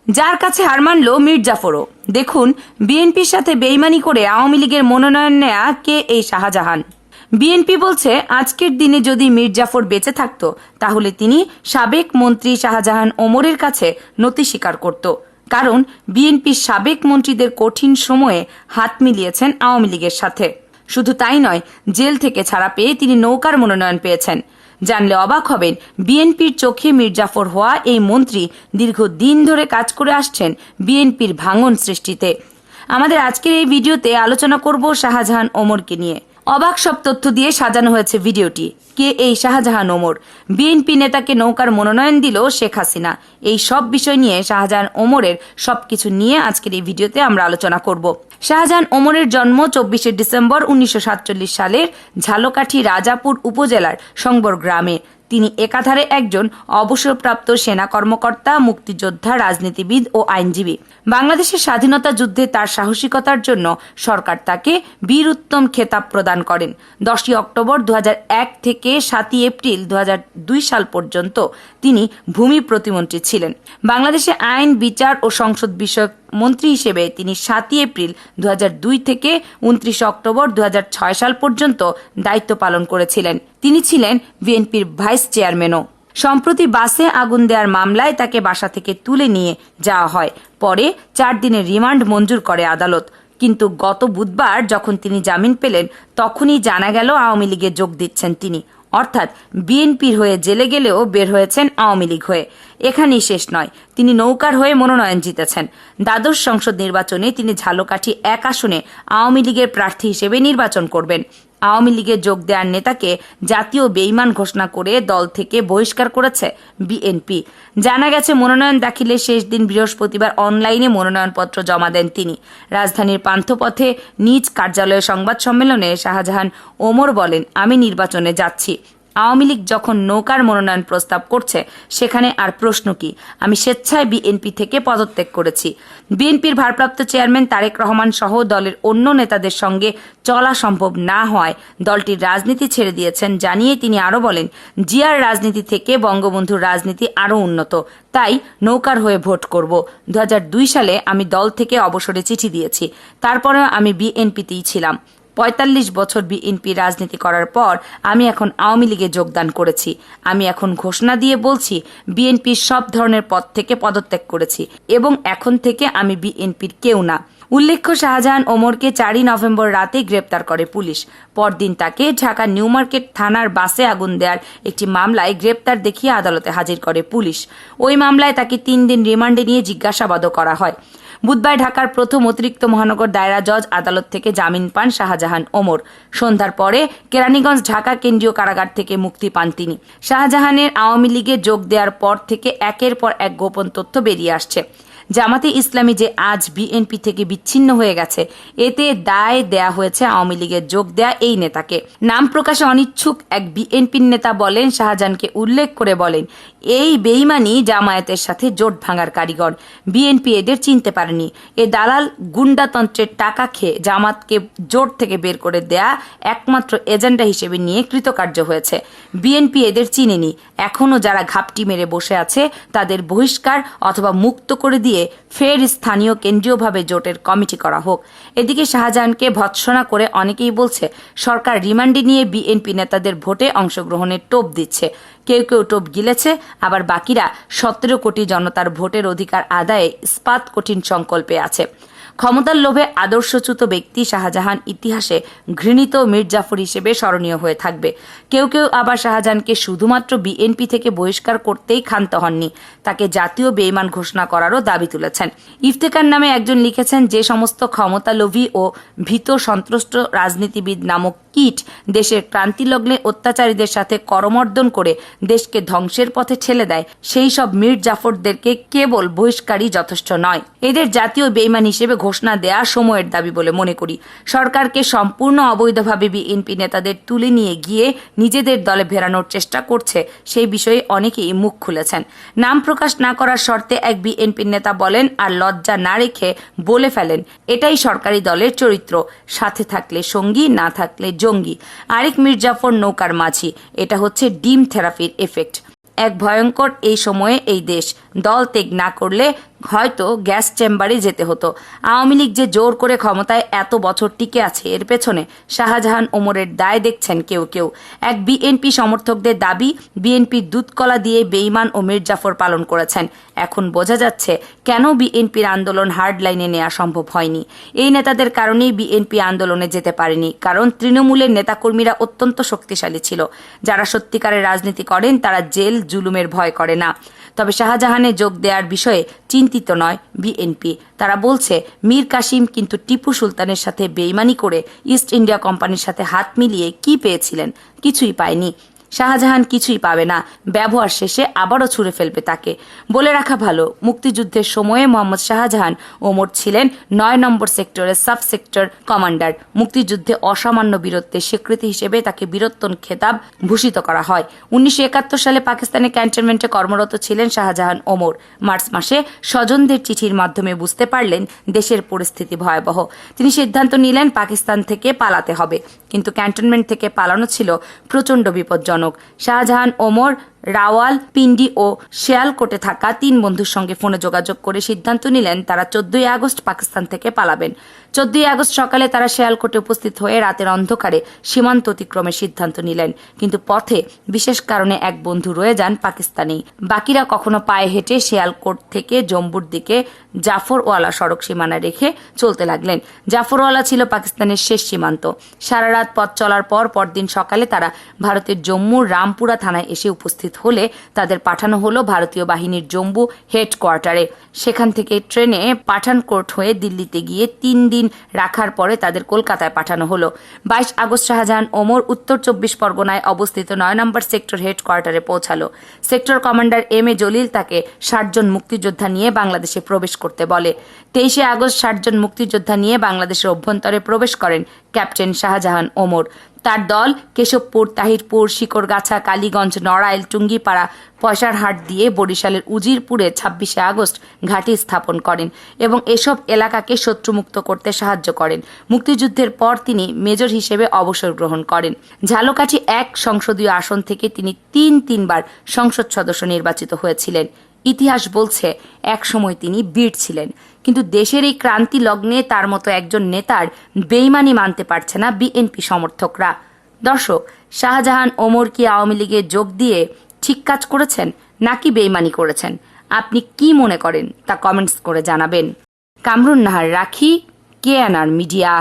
যার কাছে হার মানল মির্জাফরও। দেখুন, বিএনপির সাথে বেইমানি করে আওয়ামী লীগের মনোনয়ন নেয়া কে এই শাহজাহান। বিএনপি বলছে আজকের দিনে যদি মির্জাফর বেঁচে থাকত তাহলে তিনি সাবেক মন্ত্রী শাহজাহান ওমরের কাছে নতি স্বীকার করত, কারণ বিএনপির সাবেক মন্ত্রীদের কঠিন সময়ে হাত মিলিয়েছেন আওয়ামী লীগের সাথে। শুধু তাই নয়, জেল থেকে ছাড়া পেয়ে তিনি নৌকার মনোনয়ন পেয়েছেন। জানলে অবাক হবেন, বিএনপির চোখে মির্জাফর হওয়া এই মন্ত্রী দীর্ঘদিন ধরে কাজ করে আসছেন বিএনপির ভাঙন সৃষ্টিতে। আমাদের আজকের এই ভিডিওতে আলোচনা করব শাহজাহান ওমরকে নিয়ে। অবাক সব তথ্য দিয়ে সাজানো হয়েছে ভিডিওটি। কে এই শাহজাহান ওমর? বিএনপি নেতাকে নৌকার মনোনয়ন দিল শেখ হাসিনা। এই সব বিষয় নিয়ে শাহজাহান ওমরের সবকিছু নিয়ে আজকের এই ভিডিওতে আমরা আলোচনা করব। শাহজাহান ওমরের জন্ম 24শে ডিসেম্বর 1947 সালের ঝালকাঠি রাজাপুর উপজেলার সংবর গ্রামে। তিনি একাধারে একজন অবসরপ্রাপ্ত সেনা কর্মকর্তা, মুক্তিযোদ্ধা, রাজনীতিবিদ ও আইনজীবী। বাংলাদেশের স্বাধীনতা যুদ্ধে তার সাহসিকতার জন্য সরকার তাকে বীর উত্তম খেতাব প্রদান করেন। 10ই অক্টোবর 2001 থেকে 7ই এপ্রিল 2002 সাল পর্যন্ত তিনি ভূমি প্রতিমন্ত্রী ছিলেন। বাংলাদেশে আইন, বিচার ও সংসদ বিষয়ক মন্ত্রী হিসেবে তিনি 7ই এপ্রিল 2002 থেকে 29 অক্টোবর 2006 সাল পর্যন্ত দায়িত্ব পালন করেছিলেন। তিনি ছিলেন বিএনপির ভাইস চেয়ারম্যানও। সম্প্রতি বাসে আগুন দেওয়ার মামলায় তাকে বাসা থেকে তুলে নিয়ে যাওয়া হয়। পরে 4 দিনের রিমান্ড মঞ্জুর করে আদালত। কিন্তু গত বুধবার যখন তিনি জামিন পেলেন তখনই জানা গেল আওয়ামী লীগে যোগ দিচ্ছেন তিনি। অর্থাৎ বিএনপির হয়ে জেলে গেলেও বের হয়েছেন আওয়ামী লীগ হয়ে। এখানেই শেষ নয়, তিনি নৌকার হয়ে মনোনয়ন জিতেছেন। দ্বাদশ সংসদ নির্বাচনে তিনি ঝালকাঠি 1 আসনে আওয়ামী লীগের প্রার্থী হিসেবে নির্বাচন করবেন। আওয়ামী লীগে যোগ দেওয়ার নেতাকে জাতীয় বেঈমান ঘোষণা করে দল থেকে বহিষ্কার করেছে বিএনপি। জানা গেছে, মনোনয়ন দাখিলের শেষ দিন বৃহস্পতিবার অনলাইনে মনোনয়নপত্র জমা দেন তিনি। রাজধানীর পান্থপথে নিজ কার্যালয়ে সংবাদ সম্মেলনে শাহজাহান ওমর বলেন, আমি নির্বাচনে যাচ্ছি। আওয়ামী লীগ যখন নৌকার মনোনয়ন প্রস্তাব করছে সেখানে আর প্রশ্ন কি? আমি স্বেচ্ছায় বিএনপি থেকে পদত্যাগ করেছি। বিএনপির ভারপ্রাপ্ত চেয়ারম্যান তারেক রহমান সহ দলের অন্য নেতাদের সঙ্গে চলা সম্ভব না হওয়ায় দলটির রাজনীতি ছেড়ে দিয়েছেন জানিয়ে তিনি আরও বলেন, জিয়ার রাজনীতি থেকে বঙ্গবন্ধুর রাজনীতি আরও উন্নত, তাই নৌকার হয়ে ভোট করব। 2002 সালে আমি দল থেকে অবসরে চিঠি দিয়েছি, তারপরেও আমি বিএনপিতেই ছিলাম। 45 বছর বিএনপি রাজনীতি করার পর আমি এখন আওয়ামী লীগে যোগদান করেছি। আমি এখন ঘোষণা দিয়ে বলছি, বিএনপির সব ধরনের পদ থেকে পদত্যাগ করেছি এবং এখন থেকে আমি বিএনপির কেউ না। উল্লেখ্য, শাহজাহান ওমরকে 4ই নভেম্বর রাতে গ্রেপ্তার করে পুলিশ। পরদিন তাকে ঢাকা নিউ মার্কেট থানার বাসে আগুন দেওয়ার একটি মামলায় গ্রেপ্তার দেখিয়ে আদালতে হাজির করে পুলিশ। ওই মামলায় তাকে 3 দিন রিমান্ডে নিয়ে জিজ্ঞাসাবাদও করা হয়। বুধবার ঢাকার প্রথম অতিরিক্ত মহানগর দায়রা জজ আদালত থেকে জামিন পান শাহজাহান ওমর। সন্ধ্যার পরে কেরানীগঞ্জ ঢাকা কেন্দ্রীয় কারাগার থেকে মুক্তি পান তিনি। শাহজাহানের আওয়ামী লীগে যোগ দেওয়ার পর থেকে একের পর এক গোপন তথ্য বেরিয়ে আসছে। জামাতে ইসলামী যে আজ বিএনপি থেকে বিচ্ছিন্ন হয়ে গেছে, এতে দায় দেয়া হয়েছে আওয়ামী লীগে যোগ দেয়া এই নেতাকে। নাম প্রকাশে অনিচ্ছুক এক বিএনপির নেতা বলেন, শাহজাহানকে উল্লেখ করে বলেন, এই বেইমানি জামায়াতের সাথে জোট ভাঙার কারিগর। বিএনপি এদের চিনতে পারেনি। এ দালাল গুন্ডাতন্ত্রের টাকা খেয়ে জামাতকে জোট থেকে বের করে দেয়া একমাত্র এজেন্ডা হিসেবে নিয়ে কৃতকার্য হয়েছে। বিএনপি এদের চিনেনি। এখনও যারা ঘাপটি মেরে বসে আছে তাদের বহিষ্কার অথবা মুক্ত করে দিয়ে ফের স্থানীয় কেন্দ্রীয়ভাবে জোটের কমিটি করা হোক। এদিকে শাহজাহানকে ভৎসনা করে অনেকেই বলছে, সরকার রিমান্ডে নিয়ে বিএনপি নেতাদের ভোটে অংশগ্রহণের টোপ দিচ্ছে। কেউ কেউ টোপ গিলেছে, আবার বাকিরা 17 কোটি জনতার ভোটের অধিকার আদায়ে ইস্পাত কঠিন সংকল্পে আছে। ক্ষমতার লোভে আদর্শচ্যুত ব্যক্তি শাহজাহান ইতিহাসে ঘৃণিত মির্জাফর হিসেবে স্মরণীয় হয়ে থাকবে। কেউ কেউ আবার শাহজাহানকে শুধুমাত্র বিএনপি থেকে বহিষ্কার করতেই ক্ষান্ত হননি, তাকে জাতীয় বেঈমান ঘোষণা করারও দাবি তুলেছেন। ইফতেখার নামে একজন লিখেছেন, যে সমস্ত ক্ষমতালোভী ও ভীত সন্ত্রস্ত রাজনীতিবিদ নামক কীট দেশের ক্রান্তিলগ্নে অত্যাচারীদের সাথে করমর্দন করে দেশকে ধ্বংসের পথে ঠেলে দেয়, সেই সব মির্জাফরদেরকে কেবল বহিষ্কারই যথেষ্ট নয়, এদের জাতীয় বেঈমান হিসেবে ঘোষণা দেয়া সময়ের দাবি বলে মনে করি। সরকারকে সম্পূর্ণ অবৈধভাবে বিএনপি নেতাদের তুলে নিয়ে গিয়ে নিজেদের দলে ফেরানোর চেষ্টা করছে, সেই বিষয়ে অনেকেই মুখ খুলেছেন। নাম প্রকাশ না করার শর্তে এক বিএনপি নেতা বলেন, আর লজ্জা না রেখে বলে ফেলেন, এটাই সরকারি দলের চরিত্র, সাথে থাকলে সঙ্গী, না থাকলে জঙ্গি। আরেক মির্জাফর নৌকার মাঝি, এটা হচ্ছে ডিম থেরাপির এফেক্ট। এক ভয়ঙ্কর এই সময়ে এই দেশ দল ত্যাগ না করলে হয়তো গ্যাস চেম্বারে যেতে হতো। আওয়ামী লীগ যে জোর করে ক্ষমতায় এত বছর টিকে আছে, এর পেছনে শাহজাহান ওমরের দায় দেখছেন কেউ কেউ। এক বিএনপি সমর্থকদের দাবি, বিএনপির দুধকলা দিয়ে বেঈমান ও মির্জাফর পালন করেছেন। এখন বোঝা যাচ্ছে কেন বিএনপির আন্দোলন হার্ড লাইনে নেওয়া সম্ভব হয়নি। এই নেতাদের কারণেই বিএনপি আন্দোলনে যেতে পারেনি, কারণ তৃণমূলের নেতাকর্মীরা অত্যন্ত শক্তিশালী ছিল। যারা সত্যিকারের রাজনীতি করেন তারা জেল জুলুমের ভয় করে না। তবে শাহজাহানে যোগ দেওয়ার বিষয়ে চিন্তিত নয় বিএনপি। তারা বলছে, মীর কাসিম কিন্তু টিপু সুলতানের সাথে বেইমানি করে ইস্ট ইন্ডিয়া কোম্পানির সাথে হাত মিলিয়ে কি পেয়েছিলেন? কিছুই পায়নি। শাহজাহান কিছুই পাবে না, ব্যবহার শেষে আবারও ছুঁড়ে ফেলবে তাকে। বলে রাখা ভালো, মুক্তিযুদ্ধের সময়ে মোহাম্মদ শাহজাহান ওমর ছিলেন ৯ নম্বর সেক্টরের সাব সেক্টর কমান্ডার। মুক্তিযুদ্ধে অসামান্য বীরত্বের স্বীকৃতি হিসেবে তাকে বীরত্তর খেতাব ভূষিত করা হয়। ১৯৭১ সালে পাকিস্তানের ক্যান্টনমেন্টে কর্মরত ছিলেন শাহজাহান ওমর। মার্চ মাসে স্বজনদের চিঠির মাধ্যমে বুঝতে পারলেন দেশের পরিস্থিতি ভয়াবহ। তিনি সিদ্ধান্ত নিলেন পাকিস্তান থেকে পালাতে হবে, কিন্তু ক্যান্টনমেন্ট থেকে পালানো ছিল প্রচণ্ড বিপজ্জনক। শাহজাহান ওমর রাওয়ালপিন্ডি ও শিয়ালকোটে থাকা ৩ বন্ধুর সঙ্গে ফোনে যোগাযোগ করে সিদ্ধান্ত নিলেন তারা ১৪ই আগস্ট পাকিস্তান থেকে পালাবেন। ১৪ই আগস্ট সকালে তারা শিয়ালকোটে উপস্থিত হয়ে রাতের অন্ধকারে সীমান্ত অতিক্রমের সিদ্ধান্ত নিলেন, কিন্তু পথে বিশেষ কারণে এক বন্ধু রয়ে যান পাকিস্তানি। বাকিরা কখনো পায়ে হেঁটে শিয়ালকোট থেকে জম্বুর দিকে জাফরওয়ালা সড়ক সীমানা রেখে চলতে লাগলেন। জাফরওয়ালা ছিল পাকিস্তানের শেষ সীমান্ত। সারা রাত পথ চলার পর পরদিন সকালে তারা ভারতের জম্মুর রামপুরা থানায় এসে উপস্থিত হলে তাদের পাঠানো হলো ভারতীয় বাহিনীর জম্মু হেডকোয়ার্টারে। সেখান থেকে ট্রেনে পাঠানকোট হয়ে দিল্লিতে গিয়ে ৩ দিন রাখার পরে তাদের কলকাতায় পাঠানো হলো। ২২ আগস্ট শাহজাহান ওমর উত্তর ২৪ পরগনায় অবস্থিত ৯ নম্বর সেক্টর হেডকোয়ার্টারে পৌঁছালো। Sector commander M A Jalil তাকে ৬০ জন মুক্তিযোদ্ধা নিয়ে বাংলাদেশে প্রবেশ করতে বলে। ২৩শে আগস্ট ৬০ জন মুক্তিযোদ্ধা নিয়ে বাংলাদেশের অভ্যন্তরে প্রবেশ করেন ক্যাপ্টেন শাহজাহান ওমর। তার দল কেশবপুর, তাহিরপুর, শিকরগাছা, কালীগঞ্জ, নড়াইল, টুঙ্গিপাড়া, পয়সারহাট দিয়ে বরিশালের উজিরপুরে ২৬শে আগস্ট ঘাঁটি স্থাপন করেন এবং এসব এলাকাকে শত্রুমুক্ত করতে সাহায্য করেন। মুক্তিযুদ্ধের পর তিনি মেজর হিসেবে অবসর গ্রহণ করেন। ঝালকাঠি ১ সংসদীয় আসন থেকে তিনি ৩বার সংসদ সদস্য নির্বাচিত হয়েছিলেন। ইতিহাস বলছে একসময় তিনি বীর ছিলেন, কিন্তু দেশের এই ক্রান্তি লগ্নে তার মতো একজন নেতার বেইমানি মানতে পারছে না বিএনপি সমর্থকরা। দর্শক, শাহজাহান ওমর কি আওয়ামী লীগে যোগ দিয়ে ঠিক কাজ করেছেন নাকি বেইমানি করেছেন? আপনি কি মনে করেন তা কমেন্টস করে জানাবেন। কামরুন নাহার রাখি, KNR মিডিয়া।